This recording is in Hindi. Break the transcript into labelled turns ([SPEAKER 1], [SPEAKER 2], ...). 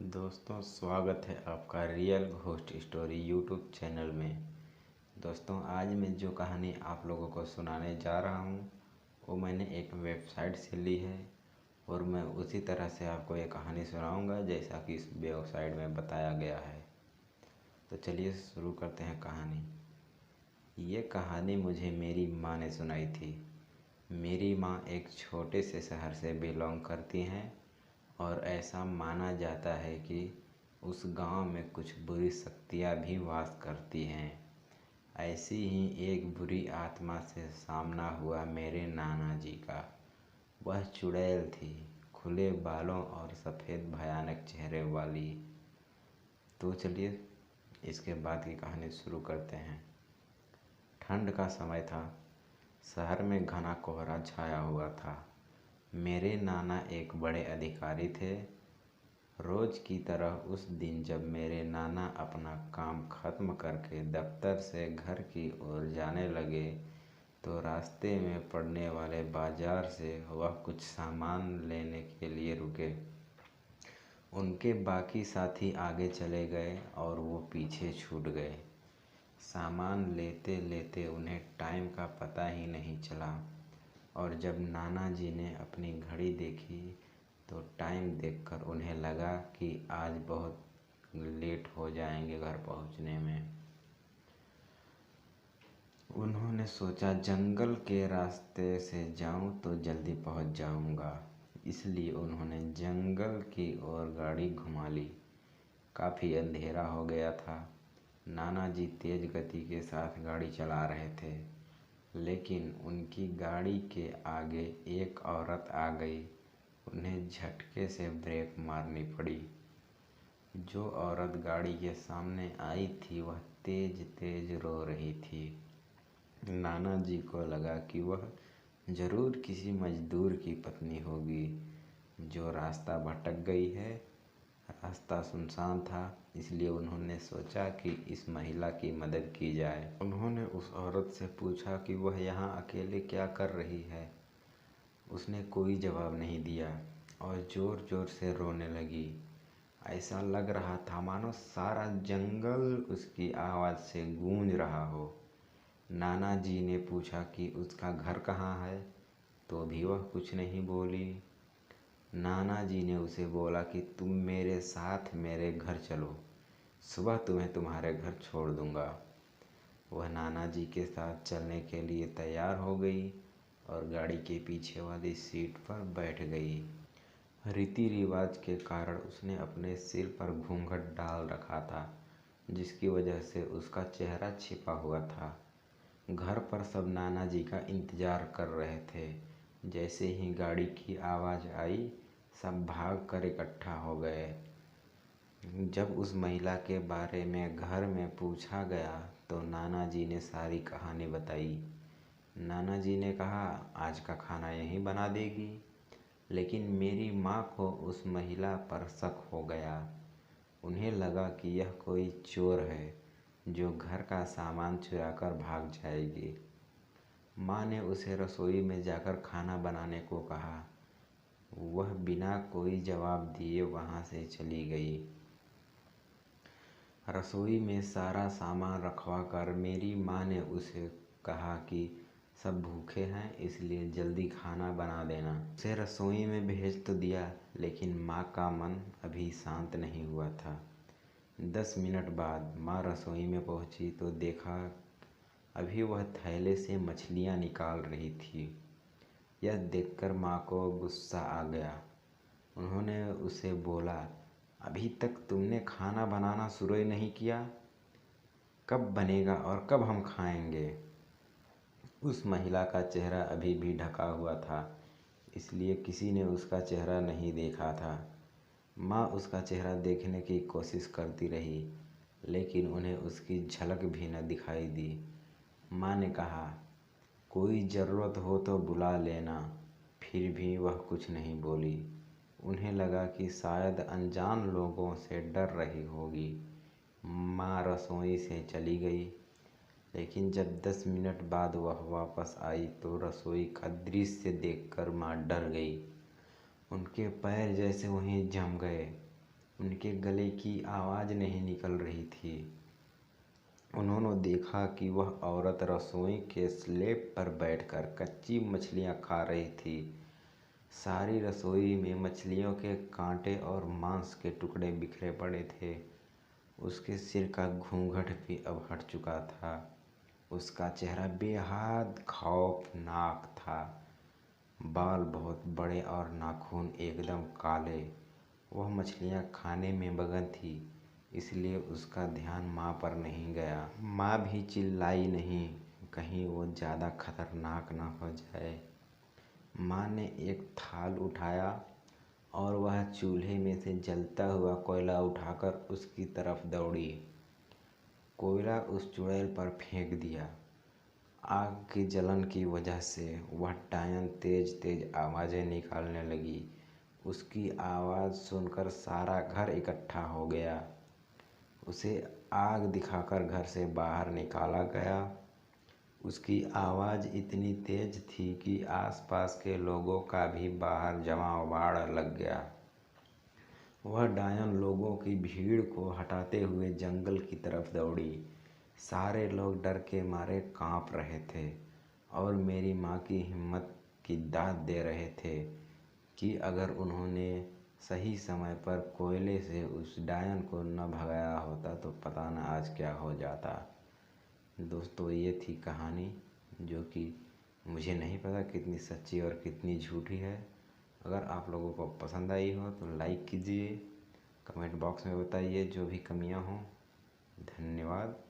[SPEAKER 1] दोस्तों, स्वागत है आपका real ghost story YouTube channel में। दोस्तों, आज मैं जो कहानी आप लोगों को सुनाने जा रहा हूँ वो मैंने एक वेबसाइट से ली है और मैं उसी तरह से आपको ये कहानी सुनाऊँगा जैसा कि इस वेबसाइट में बताया गया है। तो चलिए शुरू करते हैं कहानी। ये कहानी मुझे मेरी माँ ने सुनाई थी। मेरी माँ एक छोटे से शहर से बिलोंग करती हैं और ऐसा माना जाता है कि उस गांव में कुछ बुरी शक्तियाँ भी वास करती हैं। ऐसी ही एक बुरी आत्मा से सामना हुआ मेरे नाना जी का। वह चुड़ैल थी, खुले बालों और सफ़ेद भयानक चेहरे वाली। तो चलिए इसके बाद की कहानी शुरू करते हैं। ठंड का समय था। शहर में घना कोहरा छाया हुआ था। मेरे नाना एक बड़े अधिकारी थे। रोज की तरह उस दिन जब मेरे नाना अपना काम खत्म करके दफ्तर से घर की ओर जाने लगे तो रास्ते में पड़ने वाले बाजार से वह कुछ सामान लेने के लिए रुके। उनके बाकी साथी आगे चले गए और वो पीछे छूट गए। सामान लेते लेते उन्हें टाइम का पता ही नहीं चला और जब नाना जी ने अपनी घड़ी देखी तो टाइम देखकर उन्हें लगा कि आज बहुत लेट हो जाएंगे घर पहुंचने में। उन्होंने सोचा जंगल के रास्ते से जाऊं तो जल्दी पहुंच जाऊंगा, इसलिए उन्होंने जंगल की ओर गाड़ी घुमा ली। काफ़ी अंधेरा हो गया था। नाना जी तेज गति के साथ गाड़ी चला रहे थे, लेकिन उनकी गाड़ी के आगे एक औरत आ गई। उन्हें झटके से ब्रेक मारनी पड़ी। जो औरत गाड़ी के सामने आई थी वह तेज तेज रो रही थी। नाना जी को लगा कि वह जरूर किसी मजदूर की पत्नी होगी जो रास्ता भटक गई है। रास्ता सुनसान था, इसलिए उन्होंने सोचा कि इस महिला की मदद की जाए। उन्होंने उस औरत से पूछा कि वह यहाँ अकेले क्या कर रही है। उसने कोई जवाब नहीं दिया और ज़ोर ज़ोर से रोने लगी। ऐसा लग रहा था मानो सारा जंगल उसकी आवाज़ से गूंज रहा हो। नाना जी ने पूछा कि उसका घर कहाँ है, तो भी वह कुछ नहीं बोली। नाना जी ने उसे बोला कि तुम मेरे साथ मेरे घर चलो, सुबह तुम्हें तुम्हारे घर छोड़ दूँगा। वह नाना जी के साथ चलने के लिए तैयार हो गई और गाड़ी के पीछे वाली सीट पर बैठ गई। रीति रिवाज के कारण उसने अपने सिर पर घूंघट डाल रखा था, जिसकी वजह से उसका चेहरा छिपा हुआ था। घर पर सब नाना जी का इंतज़ार कर रहे थे। जैसे ही गाड़ी की आवाज़ आई सब भाग कर इकट्ठा हो गए। जब उस महिला के बारे में घर में पूछा गया तो नाना जी ने सारी कहानी बताई। नाना जी ने कहा आज का खाना यहीं बना देगी, लेकिन मेरी माँ को उस महिला पर शक हो गया। उन्हें लगा कि यह कोई चोर है जो घर का सामान चुराकर भाग जाएगी। माँ ने उसे रसोई में जाकर खाना बनाने को कहा। वह बिना कोई जवाब दिए वहाँ से चली गई। रसोई में सारा सामान रखवा कर मेरी माँ ने उसे कहा कि सब भूखे हैं, इसलिए जल्दी खाना बना देना। उसे रसोई में भेज तो दिया, लेकिन माँ का मन अभी शांत नहीं हुआ था। 10 मिनट बाद माँ रसोई में पहुंची तो देखा अभी वह थैले से मछलियाँ निकाल रही थी। यह देखकर माँ को गुस्सा आ गया। उन्होंने उसे बोला, अभी तक तुमने खाना बनाना शुरू ही नहीं किया, कब बनेगा और कब हम खाएंगे। उस महिला का चेहरा अभी भी ढका हुआ था, इसलिए किसी ने उसका चेहरा नहीं देखा था। माँ उसका चेहरा देखने की कोशिश करती रही, लेकिन उन्हें उसकी झलक भी न दिखाई दी। माँ ने कहा, कोई ज़रूरत हो तो बुला लेना। फिर भी वह कुछ नहीं बोली। उन्हें लगा कि शायद अनजान लोगों से डर रही होगी। माँ रसोई से चली गई, लेकिन जब 10 मिनट बाद वह वापस आई तो रसोई का दृश्य देखकर माँ डर गई। उनके पैर जैसे वहीं जम गए। उनके गले की आवाज़ नहीं निकल रही थी। उन्होंने देखा कि वह औरत रसोई के स्लैब पर बैठकर कच्ची मछलियाँ खा रही थी। सारी रसोई में मछलियों के कांटे और मांस के टुकड़े बिखरे पड़े थे। उसके सिर का घूंघट भी अब हट चुका था। उसका चेहरा बेहद खौफनाक था। बाल बहुत बड़े और नाखून एकदम काले। वह मछलियाँ खाने में मगन थी, इसलिए उसका ध्यान माँ पर नहीं गया। माँ भी चिल्लाई नहीं, कहीं वो ज़्यादा खतरनाक ना हो जाए। माँ ने एक थाल उठाया और वह चूल्हे में से जलता हुआ कोयला उठाकर उसकी तरफ दौड़ी। कोयला उस चुड़ैल पर फेंक दिया। आग की जलन की वजह से वह डायन तेज तेज आवाज़ें निकालने लगी। उसकी आवाज़ सुनकर सारा घर इकट्ठा हो गया। उसे आग दिखाकर घर से बाहर निकाला गया। उसकी आवाज़ इतनी तेज थी कि आसपास के लोगों का भी बाहर जमावड़ा लग गया। वह डायन लोगों की भीड़ को हटाते हुए जंगल की तरफ दौड़ी। सारे लोग डर के मारे कांप रहे थे और मेरी माँ की हिम्मत की दाद दे रहे थे कि अगर उन्होंने सही समय पर कोयले से उस डायन को न भगाया होता तो पता न आज क्या हो जाता। दोस्तों, ये थी कहानी जो कि मुझे नहीं पता कितनी सच्ची और कितनी झूठी है। अगर आप लोगों को पसंद आई हो तो लाइक कीजिए, कमेंट बॉक्स में बताइए जो भी कमियां हों। धन्यवाद।